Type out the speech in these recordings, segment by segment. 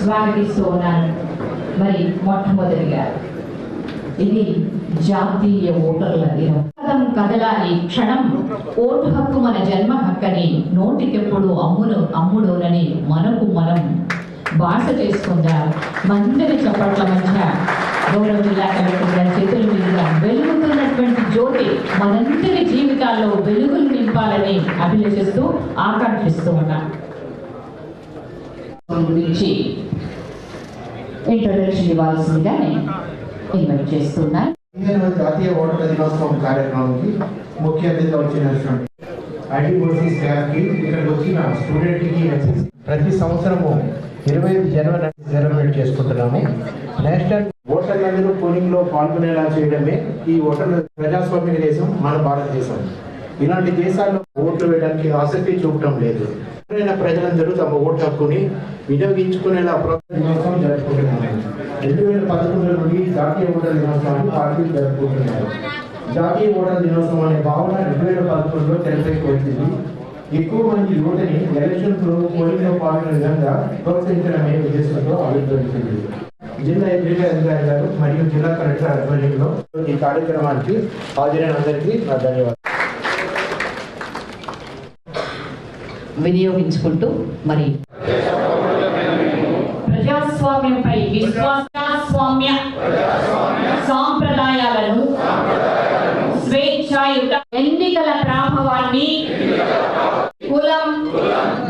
స్వాగతిస్తూ ఉన్నాను. మరి మొట్టమొదటిగా ఇది జాతీయ ఓటర్ల దినం. కదలాలి క్షణం, ఓటు హక్కు మన జన్మ హక్కని, నోటికెప్పుడు అమ్ముడోనని మనకు మనం భాష చేసుకుందాం. మందరి చప్పట్ల మధ్య గౌరవ జిల్లా కలెక్టర్ గారి చేతుల మీదుగా వెలుగుతున్నటువంటి జ్యోతి మనందరి జీవితాల్లో వెలుగులు నింపాలని అభిలషిస్తూ ఆకాంక్షిస్తూ ఉన్నాం. గురించి ఇంట్రొడక్షన్ ఇవ్వాల్సిందిగా నేను ఇన్వైట్ చేస్తున్నాను. జాతీయ ఓటర్ల దినోత్సవం కార్యక్రమానికి ముఖ్య అతిథిగా వచ్చినటువంటి ఐటీఓసీ స్టాఫ్కి, ఇక్కడికి వచ్చిన స్టూడెంట్కి ప్రతి సంవత్సరము 25 జనవరి సెలబ్రేట్ చేసుకుంటున్నాము. నేషనల్ ఓటర్లందరూ పోలింగ్లో పాల్గొనేలా చేయడమే ఈ ఓటర్ల ప్రజాస్వామ్య దేశం మన భారతదేశం. ఇలాంటి దేశాల్లో ఓట్లు వేయడానికి ఆసక్తి చూపడం లేదు. ప్రజలందరూ తమ ఓటు హక్కుని వినియోగించుకునేలా దినోత్సవం జరుపుకుంటున్నారు. 2011 నుండి జాతీయ ఓటర్ల దినోత్సవాన్ని పార్టీలు జరుపుకుంటున్నారు. జాతీయ ఓటర్ల దినోత్సవం అనే భావన 2011లో తెరపైకి వచ్చింది. ఎక్కువ మంది యువతని ఎలక్షన్ పోలింగ్లో పాల్గొనే విధంగా ప్రోత్సహించడమే ఉద్దేశంతో ఆవిర్భవించింది. జిల్లా ఎన్నికల అధికారి గారు మరియు జిల్లా కలెక్టర్ ఆధ్వర్యంలో ఈ కార్యక్రమానికి హాజరైన అందరికీ నా ధన్యవాదాలు వినియోగించుకుంటూ మరి ప్రజాస్వామ్యంపై విశ్వాసస్వామ్య సాంప్రదాయాలను స్వేచ్ఛాయుత ఎన్నికల ప్రభావాన్ని కులం,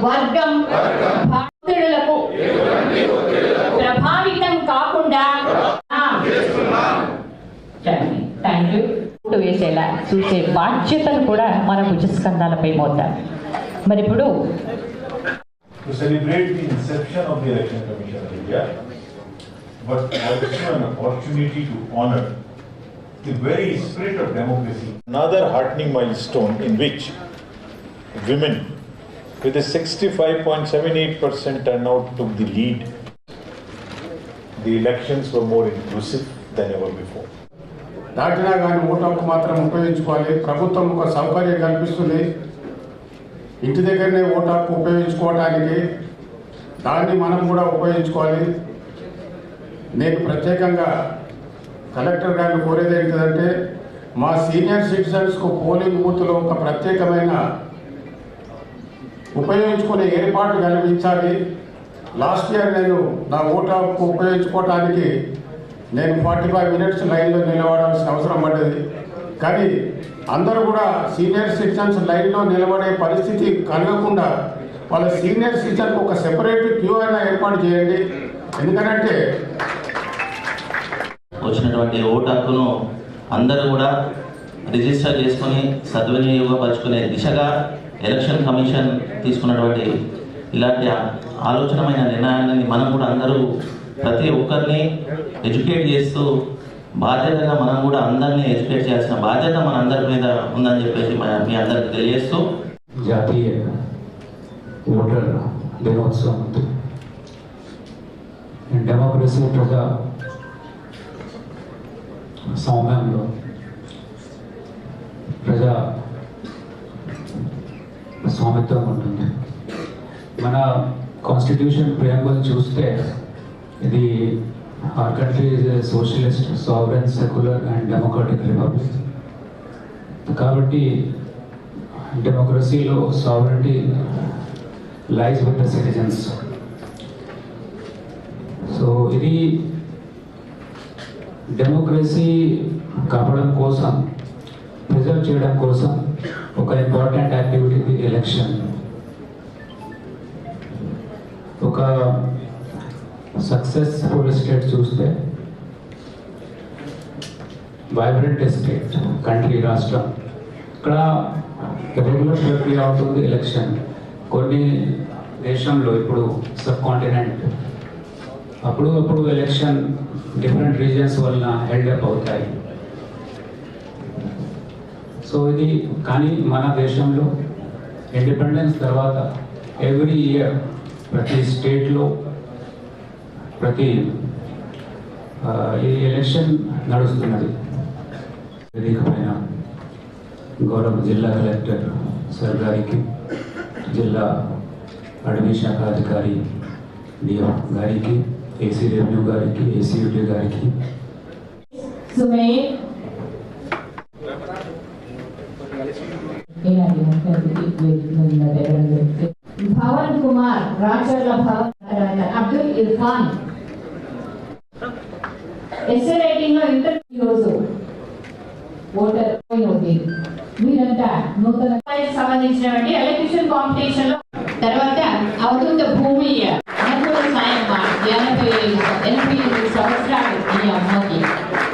వర్గం, భక్తులకు ప్రభావితం కాకుండా ఓటు వేసేలా చూసే బాధ్యతను కూడా మన భుజస్కంధాలపై మోద్దాం. మరి ఇప్పుడు to celebrate the inception of the Election Commission of India, but also an opportunity to honor the very spirit of democracy. Another heartening milestone in which women with a 65.78% turnout took the lead. The elections were more inclusive than ever before. దాటినా కానీ vote హక్కు మాత్రం ఉపయోగించుకోవాలి. ప్రభుత్వం ఒక సౌకర్యం కల్పిస్తుంది, ఇంటి దగ్గరనే ఓటు హక్కు ఉపయోగించుకోవడానికి. దాన్ని మనం కూడా ఉపయోగించుకోవాలి. నేను ప్రత్యేకంగా కలెక్టర్ గారిని కోరేది ఏంటంటే, మా సీనియర్ సిటిజన్స్కు పోలింగ్ బూత్లో ఒక ప్రత్యేకమైన ఉపయోగించుకునే ఏర్పాటు కల్పించాలి. లాస్ట్ ఇయర్ నేను నా ఓటు హక్కు ఉపయోగించుకోవడానికి నేను 45 మినిట్స్ లైన్లో నిలబడాల్సిన అవసరం పడ్డది. కానీ అందరూ కూడా సీనియర్ సిటిజన్స్ లైన్లో నిలబడే పరిస్థితి కలగకుండా వాళ్ళ సీనియర్ సిటిజన్కి ఒక సెపరేట్ క్యూ అయినా ఏర్పాటు చేయండి. ఎందుకంటే వచ్చినటువంటి ఓటు హక్కును అందరూ కూడా రిజిస్టర్ చేసుకుని సద్వినియోగపరుచుకునే దిశగా ఎలక్షన్ కమిషన్ తీసుకున్నటువంటి ఇలాంటి ఆలోచనమైన నిర్ణయాన్ని మనం కూడా అందరూ ప్రతి ఒక్కరిని ఎడ్యుకేట్ చేస్తూ బాధ్యతగా మనం కూడా అందరినీ ఎడ్యుకేట్ చేయాల్సిన బాధ్యత మన అందరి మీద ఉందని చెప్పేసి మీ అందరికి తెలియజేస్తూ జాతీయ ఓటర్ దినోత్సవం డెమోక్రసీ ప్రజా స్వామ్యంలో ప్రజా స్వామిత్వం ఉంటుంది. మన కాన్స్టిట్యూషన్ ప్రియాంబుల్ చూస్తే ఇది our country is a socialist, sovereign, secular and democratic republic. కాబట్టి డెమోక్రసీలో sovereignty lies with the citizens. So ఇది డెమోక్రసీ కాపాడడం కోసం, ప్రిజర్వ్ చేయడం కోసం ఒక ఇంపార్టెంట్ యాక్టివిటీ ఎలక్షన్. ఒక సక్సెస్ఫుల్ స్టేట్ చూస్తే వైబ్రెంట్ స్టేట్, కంట్రీ, రాష్ట్రం, ఇక్కడ రెగ్యులర్ ప్రక్రియ అవుతుంది ఎలక్షన్. కొన్ని దేశంలో ఇప్పుడు సబ్ కాంటినెంట్ అప్పుడు ఎలక్షన్ డిఫరెంట్ రీజన్స్ వలన హెల్డప్ అవుతాయి. సో ఇది కానీ మన దేశంలో ఇండిపెండెన్స్ తర్వాత ఎవ్రీ ఇయర్ ప్రతి స్టేట్లో ప్రతి ఈ ఎలక్షన్ నడుస్తున్నది. వేదిక పైన గౌరవ జిల్లా కలెక్టర్ సార్ గారికి, జిల్లా అటవీ శాఖ అధికారి డిఓ గారికి, ఏసీ రెవెన్యూ గారికి, ఏసీయూటీ గారికి, భవన్ కుమార్, రాచర్ల భవన్, అబ్దుల్ ఇర్ఫాన్. ఎస్ఏ రైటింగ్ లో ఇంటర్వ్యూస్ ఓటర్ ఉంది. మీరంతా నూతన సంబంధించినటువంటి ఎలక్ట్రిషన్ కాంపిటీషన్ లో తర్వాత అవధూత భూమి అనుకూల సాయమ్మ 80 సంవత్సరాలు ఈ అమ్మకి.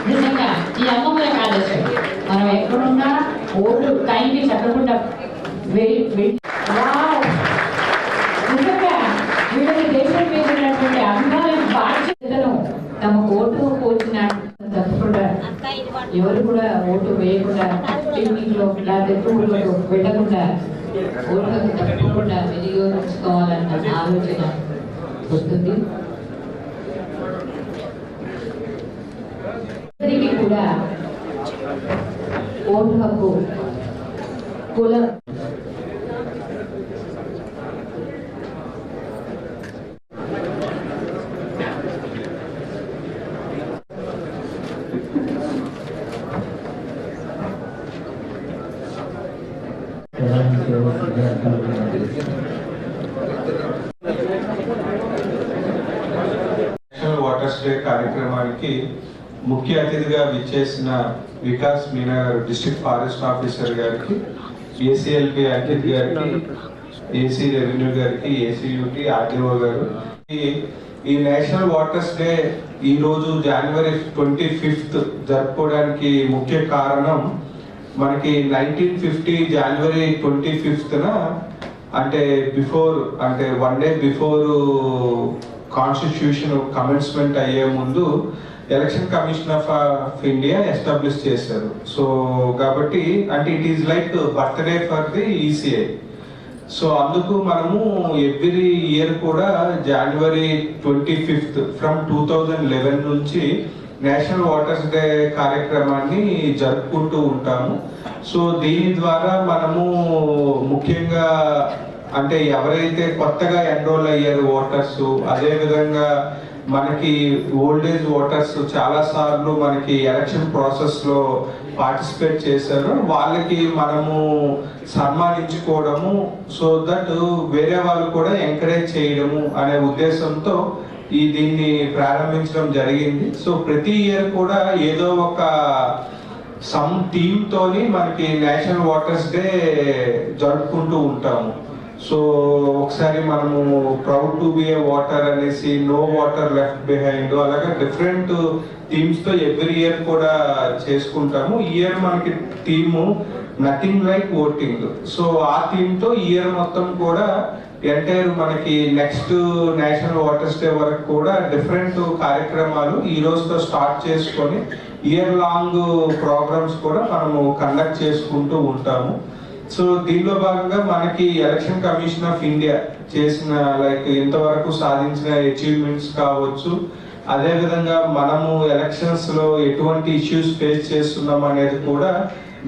నిజంగా ఈ అమ్మమ్మ ఆదర్శం. మనం ఎక్కడున్నా ఓట్లు టైంకి చెప్పకుండా నిజంగా వీళ్ళకి దేశం మీద ఉన్నటువంటి అభిమానం బాధ్యతను తమ ఓటు పోల్చిన తప్పకుండా ఎవరు కూడా ఓటు వేయకుండా పిక్నిక్ లో లేకపోతే టూర్లకు వెళ్ళకుండా ఓట్లకు తప్పకుండా వినియోగించుకోవాలన్న ఆలోచన వస్తుంది. అందరికీ కూడా ఓటు హక్కు కుల నేషనల్ వాటర్స్ డే కార్యక్రమానికి ముఖ్య అతిథిగా విచ్చేసిన వికాస్ మీనా గారు, డిస్ట్రిక్ట్ ఫారెస్ట్ ఆఫీసర్ గారికి, ఏసీఎల్పి అంకిత్ గారికి, ఏసీ రెవెన్యూ గారికి, ఏసీయూటీ ఆర్టీఓ గారు. ఈ నేషనల్ వాటర్స్ డే ఈరోజు జనవరి 25 జరుపుకోవడానికి ముఖ్య కారణం మనకి 1950 జనవరి 25న అంటే one day before constitution commencement అయ్యే ముందు election commission of India establish చేశారు. సో కాబట్టి అంటే it is like birthday for the ECI. So అందుకు మనము ఎవ్రీ ఇయర్ కూడా జనవరి 25 ఫ్రమ్ 2011 నుంచి నేషనల్ వాటర్స్ డే కార్యక్రమాన్ని జరుపుకుంటూ ఉంటాము. సో దీని ద్వారా మనము ముఖ్యంగా అంటే ఎవరైతే కొత్తగా ఎన్రోల్ అయ్యారు ఓటర్స్, అదేవిధంగా మనకి ఓల్డేజ్ ఓటర్స్ చాలా సార్లు మనకి ఎలక్షన్ ప్రాసెస్ లో పార్టిసిపేట్ చేశారు, వాళ్ళకి మనము సన్మానించుకోవడము, సో దట్ వేరే వాళ్ళు కూడా ఎంకరేజ్ చేయడము అనే ఉద్దేశంతో దీన్ని ప్రారంభించడం జరిగింది. సో ప్రతి ఇయర్ కూడా ఏదో ఒక సమ్ థీమ్ తోని మనకి నేషనల్ వాటర్స్ డే జరుపుకుంటూ ఉంటాము. సో ఒకసారి మనము proud to be A water అనేసి, నో వాటర్ లెఫ్ట్ బిహైండ్, అలాగే డిఫరెంట్ థీమ్స్ తో ఎవ్రీ ఇయర్ కూడా చేసుకుంటాము. ఈ ఇయర్ మనకి theme nothing like voting. So ఆ థీమ్ తో ఇయర్ మొత్తం కూడా ఎంటైర్ మనకి నెక్స్ట్ నేషనల్ వాటర్స్ డే వరకు కూడా డిఫరెంట్ కార్యక్రమాలు ఈ రోజుతో స్టార్ట్ చేసుకొని ఇయర్ లాంగ్ ప్రోగ్రామ్స్ కూడా మనము కండక్ట్ చేసుకుంటూ ఉంటాము. సో దీనిలో భాగంగా మనకి ఎలక్షన్ కమిషన్ ఆఫ్ ఇండియా చేసిన ఇంతవరకు సాధించిన అచీవ్మెంట్స్ కావచ్చు, అదేవిధంగా మనము ఎలక్షన్స్ లో ఎటువంటి ఇష్యూస్ ఫేస్ చేస్తున్నాం అనేది కూడా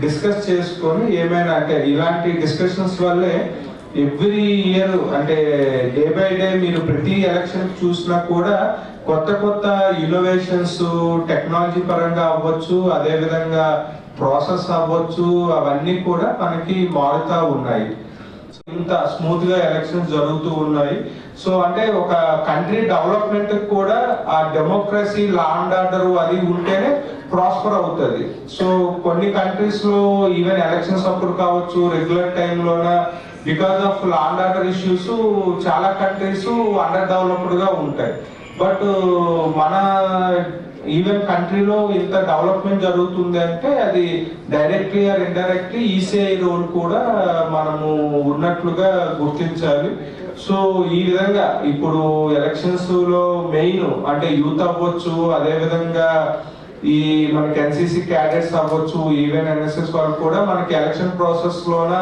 డిస్కస్ చేసుకొని ఏమైనా అంటే ఇలాంటి డిస్కషన్స్ వల్లే ఎవ్రీ ఇయర్ అంటే డే బై డే మీరు ప్రతి ఎలక్షన్ చూసినా కూడా కొత్త కొత్త ఇన్నోవేషన్స్ టెక్నాలజీ పరంగా అవ్వచ్చు, అదేవిధంగా ప్రాసెస్ అవ్వచ్చు, అవన్నీ కూడా మనకి మారుతా ఉన్నాయి. ఇంత స్మూత్ గా ఎలక్షన్స్ జరుగుతూ ఉన్నాయి. సో అంటే ఒక కంట్రీ డెవలప్మెంట్ కూడా ఆ డెమోక్రసీ, లా అండ్ ఆర్డర్ అది ఉంటేనే ప్రాస్పర్ అవుతుంది. సో కొన్ని కంట్రీస్ లో ఈవెన్ ఎలక్షన్స్ అప్పుడు కావచ్చు, రెగ్యులర్ టైంలోన because of law and order issues చాలా కంట్రీస్ అండర్ డెవలప్డ్ గా ఉంటాయి. బట్ మన ఈవెన్ కంట్రీలో ఇంత డెవలప్మెంట్ జరుగుతుంది అంటే అది directly or indirectly ECI role కూడా మనము ఉన్నట్లుగా గుర్తించాలి. సో ఈ విధంగా ఇప్పుడు ఎలక్షన్స్ లో మెయిన్ అంటే యూత్ అవ్వచ్చు, అదేవిధంగా ఈ మనకి ఎన్సీసీ క్యాడెట్స్ అవ్వచ్చు, ఈవెన్ ఎన్ఎస్ఎస్ వాళ్ళు కూడా మనకి ఎలక్షన్ ప్రాసెస్ లోన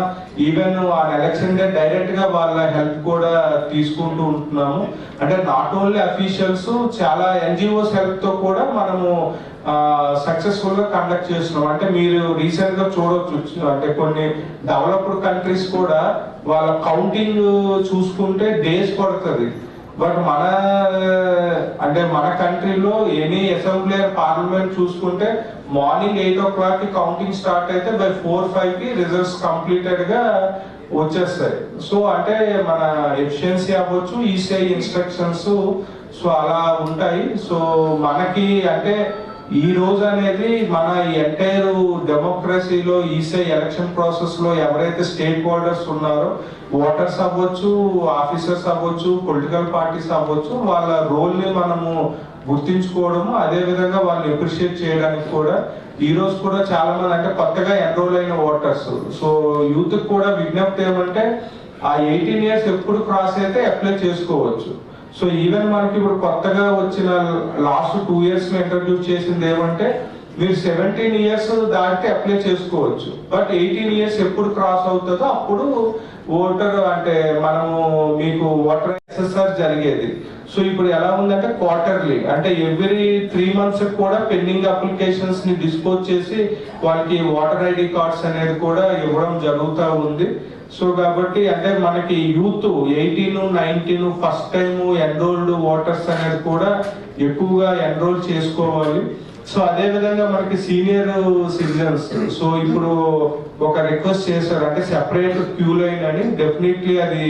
ఈవెన్ ఆ ఎలక్షన్ డే డైరెక్ట్ గా వాళ్ళ హెల్ప్ కూడా తీసుకుంటూ ఉంటున్నాము. అంటే నాట్ ఓన్లీ అఫీషియల్స్, చాలా ఎన్జిఓస్ హెల్ప్ తో కూడా మనము సక్సెస్ఫుల్ గా కండక్ట్ చేస్తున్నాం. అంటే మీరు రీసెంట్ గా చూడొచ్చు, అంటే కొన్ని డెవలప్డ్ కంట్రీస్ కూడా వాళ్ళ కౌంటింగ్ చూసుకుంటే డేస్ పడుతుంది. బట్ మన కంట్రీలో ఎనీ అసెంబ్లీ పార్లమెంట్ చూసుకుంటే మార్నింగ్ 8 o'clock కి కౌంటింగ్ స్టార్ట్ అయితే బై 4-5 కి రిజల్ట్స్ కంప్లీటెడ్ గా వచ్చేస్తాయి. సో అంటే మన ఎఫిషియన్సీ అవ్వచ్చు, ఈసీఐ ఇన్స్ట్రక్షన్స్ సో అలా ఉంటాయి. సో మనకి అంటే ఈ రోజు అనేది మన ఎంటైర్ డెమోక్రసీలో ఈసీఐ ఎలక్షన్ ప్రాసెస్ లో ఎవరైతే స్టేక్ హోల్డర్స్ ఉన్నారో, ఓటర్స్ అవ్వచ్చు, ఆఫీసర్స్ అవ్వచ్చు, పొలిటికల్ పార్టీస్ అవ్వచ్చు, వాళ్ళ రోల్ ని మనము గుర్తించుకోవడము, అదే విధంగా వాళ్ళని అప్రిషియేట్ చేయడానికి కూడా ఈ రోజు కూడా చాలా మంది అంటే కొత్తగా ఎన్రోల్ అయిన ఓటర్స్, సో యూత్ కూడా విజ్ఞప్తి ఏమంటే ఆ 18 years ఎప్పుడు క్రాస్ అయితే అప్లై చేసుకోవచ్చు. సో ఈవెన్ మనకి ఇప్పుడు కొత్తగా వచ్చిన లాస్ట్ 2 years లో ఇంట్రడ్యూస్ చేసింది ఏమంటే మీరు 17 years దాటితే అప్లై చేసుకోవచ్చు. బట్ 18 years ఎప్పుడు క్రాస్ అవుతుందో అప్పుడు ఓటర్ అంటే మనము మీకు ఓటర్ ఎస్ఎస్ఆర్ జరిగేది. సో ఇప్పుడు ఎలా ఉందంటే క్వార్టర్లీ, అంటే ఎవ్రీ 3 months కూడా పెండింగ్ అప్లికేషన్స్ ని డిస్పోజ్ చేసి వాళ్ళకి ఓటర్ ఐడి కార్డ్స్ అనేది కూడా ఇవ్వడం జరుగుతూ ఉంది. సో కాబట్టి అంటే మనకి youth 18-19 first time enrolled voters అనేది కూడా ఎక్కువగా ఎన్రోల్ చేసుకోవాలి. సో అదే విధంగా మనకి సీనియర్ సిటిజన్స్ సో ఇప్పుడు ఒక రిక్వెస్ట్ చేశారు, అంటే సెపరేట్ క్యూ లైన్ అని. డెఫినెట్లీ అది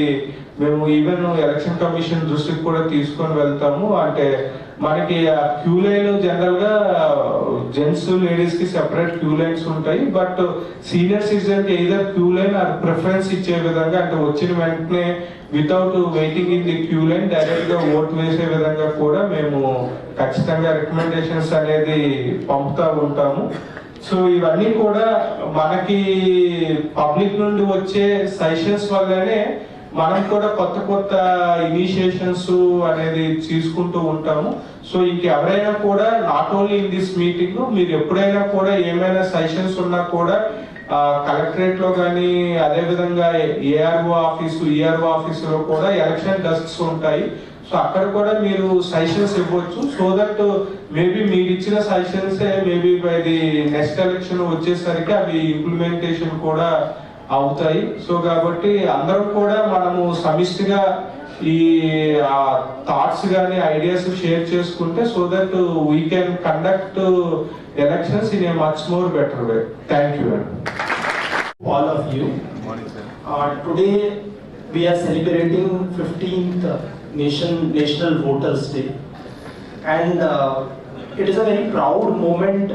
మేము ఈవెన్ ఎలక్షన్ కమిషన్ దృష్టికి కూడా తీసుకొని వెళ్తాము. అంటే మనకి ఆ క్యూ లైన్ జనరల్ గా జెంట్స్ లేడీస్ కి సెపరేట్ క్యూ లైన్స్ ఉంటాయి. బట్ సీనియర్ సిటిజన్ కి either queue line or preference ఇచ్చే విధంగా, అంటే వచ్చిన వెంటనే without waiting in the queue line direct గా ఓట్ వేసే విధంగా కూడా మేము ఖచ్చితంగా రికమెండేషన్స్ అనేది పంపుతా ఉంటాము. సో ఇవన్నీ కూడా మనకి పబ్లిక్ నుండి వచ్చే సజెషన్స్ వల్లనే మనం కూడా కొత్త కొత్త ఇనిషియేషన్స్ అనేది తీసుకుంటూ ఉంటాము. సో ఇంకెవరైనా కూడా not only in this meeting, మీరు ఎప్పుడైనా కూడా ఏమైనా సజెషన్స్ ఉన్నా కూడా కలెక్టరేట్ లో కానీ, అదే విధంగా ఏఆర్ఓ ఆఫీసు, ఈఆర్ఓ ఆఫీసులో కూడా ఎలక్షన్ డెస్క్స్ ఉంటాయి. సో అక్కడ కూడా మీరు సజెషన్స్ ఇవ్వచ్చు. సో దట్ మేబీ మీరు ఇచ్చిన suggestions maybe by the next election వచ్చేసరికి అవి ఇంప్లిమెంటేషన్ కూడా అవుతాయి. సో కాబట్టి అందరం కూడా మనము సమిష్టిగా ఈ థాట్స్ కానీ ఐడియాస్ షేర్ చేసుకుంటే so that we can conduct elections in a much more better way. Thank you. All of you. Today we are celebrating 15th National Voters Day, and it is a very proud moment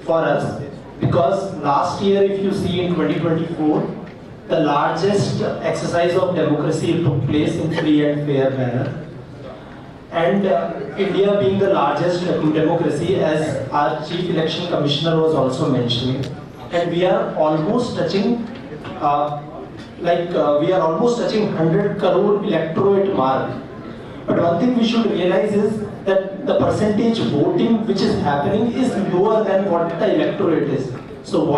for us because last year, if you see in 2024, the largest exercise of democracy took place in free and fair manner. And India being the largest democracy, as our Chief Election Commissioner was also mentioning, and we are almost touching, we are almost touching 100 crore electorate mark. But one thing we should realize is that the percentage voting which is happening is lower than what the electorate is. So what